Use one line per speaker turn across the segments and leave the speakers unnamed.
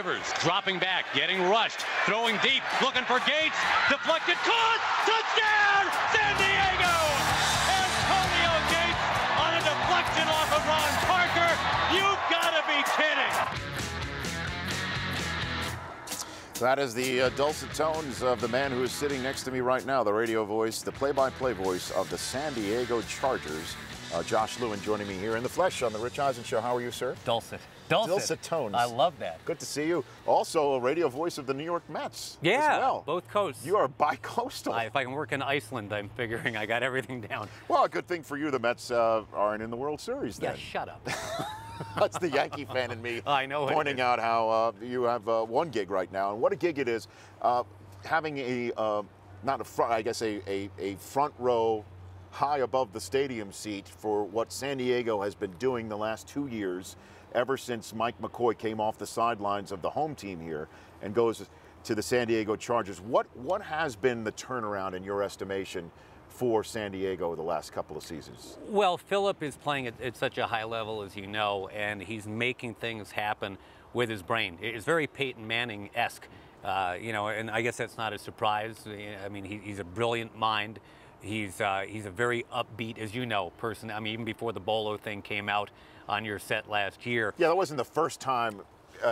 Rivers dropping back, getting rushed, throwing deep, looking for Gates, deflected, caught, touchdown, San Diego! Antonio Gates on a deflection off of Ron Parker. You've got to be kidding!
That is the dulcet tones of the man who is sitting next to me right now, the radio voice, the play-by-play voice of the San Diego Chargers. Josh Lewin joining me here in the flesh on the Rich Eisen Show. How are you, sir?
Dulcet.
Dulcet tones.
I love that.
Good to see you. Also a radio voice of the New York Mets
yeah,
as well.
Both coasts.
You are bi-coastal.
If I can work in Iceland, I'm figuring I got everything down.
Well, a good thing for you, the Mets aren't in the World Series then.
Yeah, shut up.
That's the Yankee fan in me
pointing
out how you have one gig right now, and what a gig it is. Having a, not a front, I guess a front row high above the stadium seat for what San Diego has been doing the last 2 years, ever since Mike McCoy came off the sidelines of the home team here and goes to the San Diego Chargers. What has been the turnaround in your estimation for San Diego the last couple of seasons?
Well, Philip is playing at such a high level, as you know, and he's making things happen with his brain. It's very Peyton Manning-esque, you know, and I guess that's not a surprise. I mean, he's a brilliant mind. He's a very upbeat, as you know, person. I mean, even before the Bolo thing came out on your set last year.
Yeah, that wasn't the first time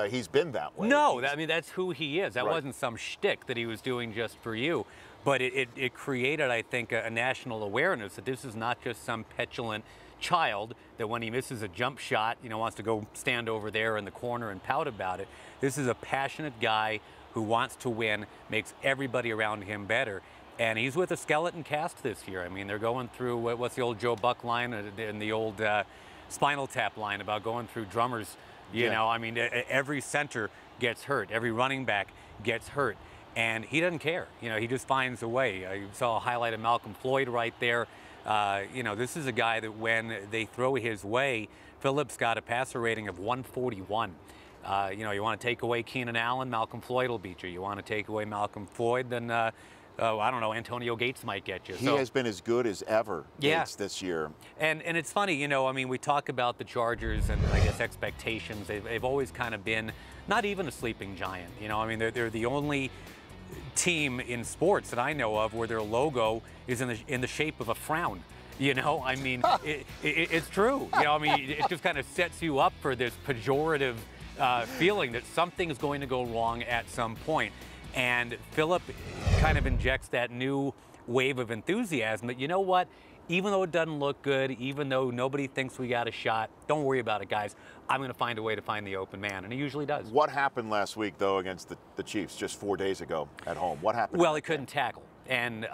he's been that way.
No, I mean, that's who he is. That
right.
wasn't some shtick that he was doing just for you. But it created, I think, a national awareness that this is not just some petulant child that when he misses a jump shot, you know, wants to go stand over there in the corner and pout about it. This is a passionate guy who wants to win, makes everybody around him better. And he's with a skeleton cast this year. I mean, they're going through, what's the old Joe Buck line and the old Spinal Tap line about going through drummers. You know, I mean, every center gets hurt. Every running back gets hurt. And he doesn't care. You know, he just finds a way. You saw a highlight of Malcolm Floyd right there. You know, this is a guy that when they throw his way, Phillips got a passer rating of 141. You know, you want to take away Keenan Allen, Malcolm Floyd will beat you. You want to take away Malcolm Floyd, then I don't know, Antonio Gates might get you.
He has been as good as ever, Gates, this year.
And it's funny, you know, I mean, we talk about the Chargers and I guess expectations. They've always kind of been not even a sleeping giant. You know, I mean, they're the only team in sports that I know of where their logo is in the shape of a frown. You know, I mean, it's true. You know, I mean, it just kind of sets you up for this pejorative feeling that something's going to go wrong at some point. And Philip kind of injects that new wave of enthusiasm that, you know what, even though it doesn't look good, even though nobody thinks we got a shot, don't worry about it, guys. I'm going to find a way to find the open man, and he usually does.
What happened last week, though, against the Chiefs just 4 days ago at home? What happened?
Well, he couldn't tackle. And,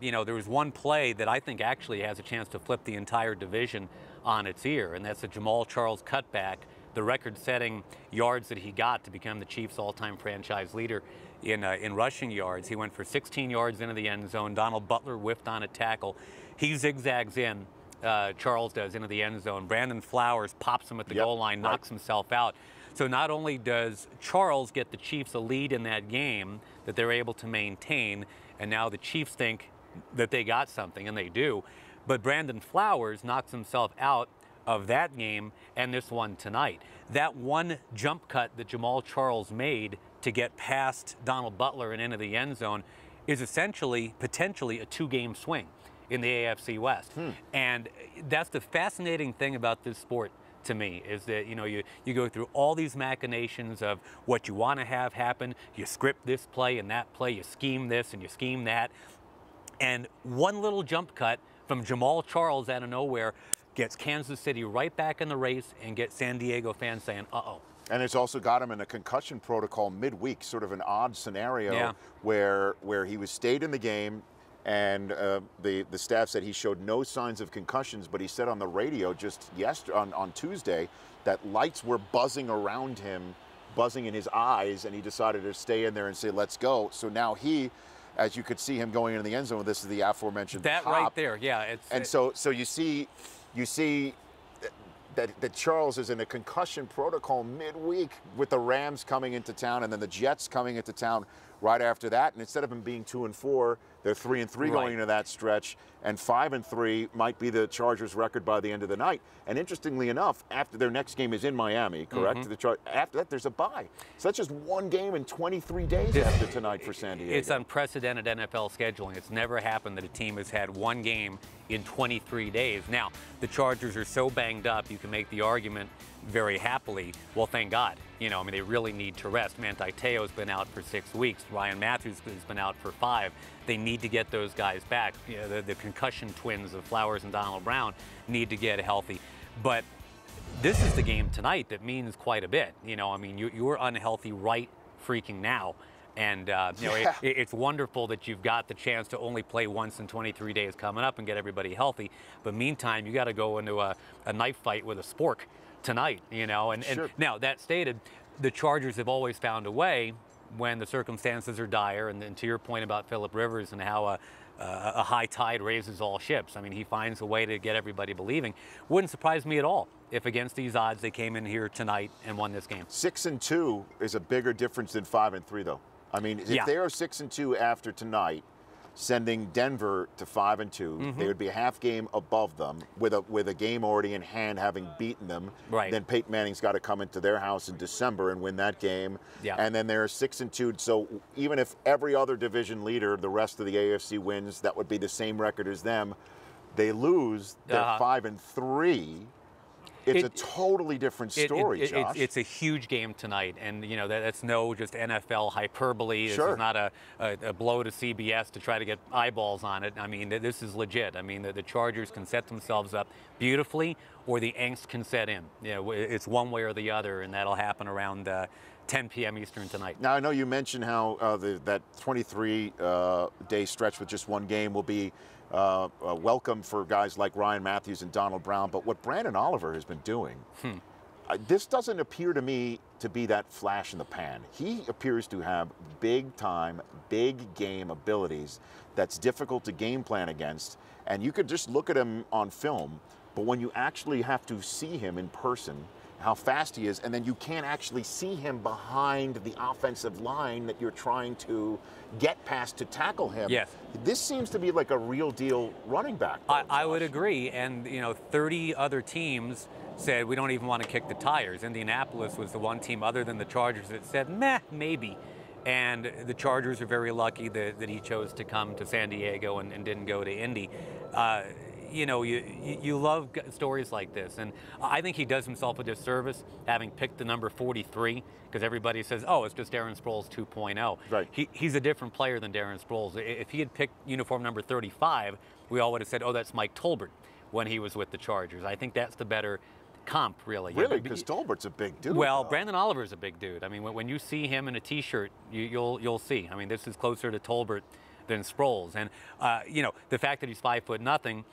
you know, there was one play that I think actually has a chance to flip the entire division on its ear, and that's a Jamal Charles cutback, the record-setting yards that he got to become the Chiefs' all-time franchise leader in rushing yards. He went for 16 yards into the end zone. Donald Butler whiffed on a tackle. He zigzags in, Charles does, into the end zone. Brandon Flowers pops him at the goal line, knocks himself out. So not only does Charles get the Chiefs a lead in that game that they're able to maintain, and now the Chiefs think that they got something, and they do, but Brandon Flowers knocks himself out of that game and this one tonight. That one jump cut that Jamal Charles made to get past Donald Butler and into the end zone is essentially, potentially, a two-game swing in the AFC West. And that's the fascinating thing about this sport to me, is that, you know, you go through all these machinations of what you want to have happen. You script this play and that play, you scheme this and you scheme that. And one little jump cut from Jamal Charles out of nowhere gets Kansas City right back in the race and gets San Diego fans saying, uh-oh. And
it's also got him in a concussion protocol midweek, sort of an odd scenario where he was stayed in the game, and the staff said he showed no signs of concussions, but he said on the radio just on Tuesday that lights were buzzing around him, buzzing in his eyes, and he decided to stay in there and say, let's go. So now he, as you could see him going into the end zone, this is the aforementioned
that
pop.
right there, yeah.
So you see that Charles is in a concussion protocol midweek with the Rams coming into town and then the Jets coming into town right after that. And instead of him being 2-4, They're 3-3
Right.
going into that stretch, and 5-3 might be the Chargers' record by the end of the night. And interestingly enough, after their next game is in Miami, correct? After that, there's a bye. So that's just one game in 23 days after tonight for San Diego.
It's unprecedented NFL scheduling. It's never happened that a team has had one game in 23 days. Now, the Chargers are so banged up, you can make the argument very happily, well, thank God. You know, I mean, they really need to rest. Manti Te'o's been out for 6 weeks. Ryan Matthews has been out for 5. They need to get those guys back. You know, the concussion twins of Flowers and Donald Brown need to get healthy. But this is the game tonight that means quite a bit. You know, I mean, you're unhealthy right freaking now. And, you know, it's wonderful that you've got the chance to only play once in 23 days coming up and get everybody healthy. But meantime, you got to go into a knife fight with a spork tonight, you know. And now, that stated, the Chargers have always found a way when the circumstances are dire. And then to your point about Phillip Rivers and how a high tide raises all ships. I mean, he finds a way to get everybody believing. Wouldn't surprise me at all if against these odds they came in here tonight and won this game.
6-2 is a bigger difference than 5-3, though. I mean, if they are 6-2 after tonight, sending Denver to 5-2, they would be a half game above them with a game already in hand, having beaten them.
Right.
Then Peyton Manning's got to come into their house in December and win that game.
Yeah.
And then they're 6-2. So even if every other division leader, the rest of the AFC wins, that would be the same record as them. They lose. They're 5-3. It's a totally different story, Josh.
It's a huge game tonight, and you know that's no just NFL hyperbole.
Sure.
This is not a blow to CBS to try to get eyeballs on it. I mean, this is legit. I mean, the Chargers can set themselves up beautifully, or the angst can set in. You know, it's one way or the other, and that'll happen around 10 p.m. Eastern tonight.
Now, I know you mentioned how that 23-day stretch with just one game will be welcome for guys like Ryan Matthews and Donald Brown, but what Brandon Oliver has been doing, this doesn't appear to me to be that flash in the pan. He appears to have big-time, big-game abilities that's difficult to game plan against, and you could just look at him on film, but when you actually have to see him in person, how fast he is, and then you can't actually see him behind the offensive line that you're trying to get past to tackle him.
Yes.
This seems to be like a real deal running back. Though,
I would agree, and you know, 30 other teams said we don't even want to kick the tires. Indianapolis was the one team other than the Chargers that said, meh, maybe. And the Chargers are very lucky that he chose to come to San Diego and didn't go to Indy. You know, you love stories like this, and I think he does himself a disservice having picked the number 43, because everybody says, oh, it's just Darren Sproles 2.0.
Right.
He's a different player than Darren Sproles. If he had picked uniform number 35, we all would have said, oh, that's Mike Tolbert when he was with the Chargers. I think that's the better comp, really.
Really, because Tolbert's a big dude.
Well,
though.
Brandon Oliver's a big dude. I mean, when you see him in a T-shirt, you'll see. I mean, this is closer to Tolbert than Sproles, and you know, the fact that he's 5'0",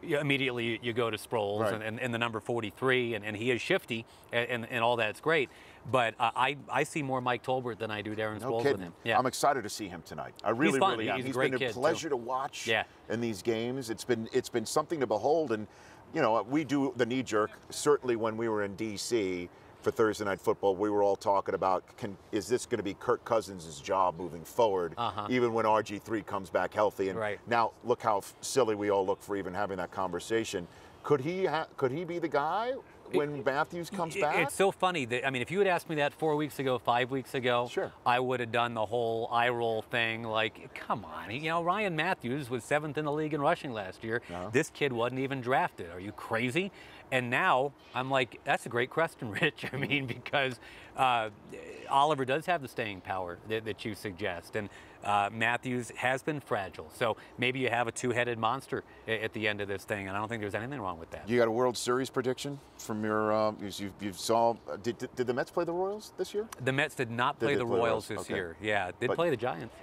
immediately you go to Sproles,
right,
and the number 43, and he is shifty, and all that's great. But I see more Mike Tolbert than I do Darren Sproles with him. Yeah.
I'm excited to see him tonight. I really,
fun.
really am.
He's a
He's
great
been a
kid,
pleasure
too.
to watch
Yeah.
in these games. It's been something to behold, and you know, we do the knee jerk. Certainly, when we were in D.C. for Thursday Night Football, we were all talking about, is this going to be Kirk Cousins' job moving forward, even when RG3 comes back healthy? And now look how silly we all look for even having that conversation. Could he be the guy when Matthews comes back?
It's so funny that, I mean, if you had asked me that 4 weeks ago, 5 weeks ago,
sure,
I would have done the whole eye roll thing. Like, come on, you know, Ryan Matthews was 7th in the league in rushing last year. This kid wasn't even drafted. Are you crazy? And now I'm like, that's a great question, Rich. I mean, because Oliver does have the staying power that you suggest, and Matthews has been fragile. So maybe you have a two-headed monster at the end of this thing, and I don't think there's anything wrong with that.
You got a World Series prediction from your? You saw? Did the Mets play the Royals this year?
The Mets did not play the Royals this year. Yeah, did play the Giants.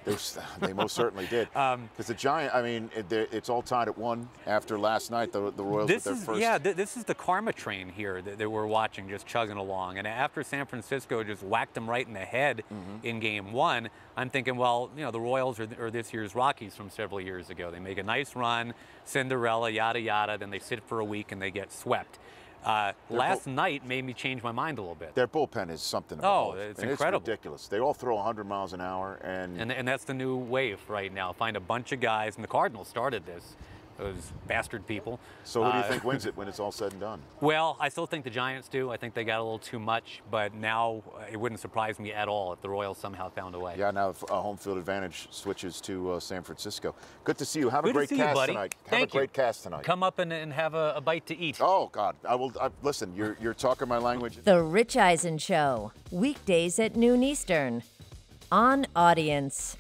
They most certainly did. Because the Giants, I mean, it's all tied at 1 after last night. The Royals with their first.
Yeah, this is the karma train here that we're watching, just chugging along. And after San Francisco just whacked them right in the head in Game 1, I'm thinking, well, you know, the Royals are this year's Rockies from several years ago. They make a nice run, Cinderella, yada yada, then they sit for a week and they get swept. Last night made me change my mind a little bit.
Their bullpen is something.
Oh, it's incredible.
It's ridiculous. They all throw 100 miles an hour,
and that's the new wave right now. Find a bunch of guys, and the Cardinals started this. Those bastard people.
So who do you think wins it when it's all said and done?
Well, I still think the Giants do. I think they got a little too much, but now it wouldn't surprise me at all if the Royals somehow found a way.
Yeah, now home field advantage switches to San Francisco. Good to see you. Have
Good
a great
to see
cast
you, buddy.
tonight.
Thank
Have a great cast tonight.
Come up and have a bite to eat.
Oh God, I will. Listen, you're talking my language.
The Rich Eisen Show, weekdays at noon Eastern, on Audience.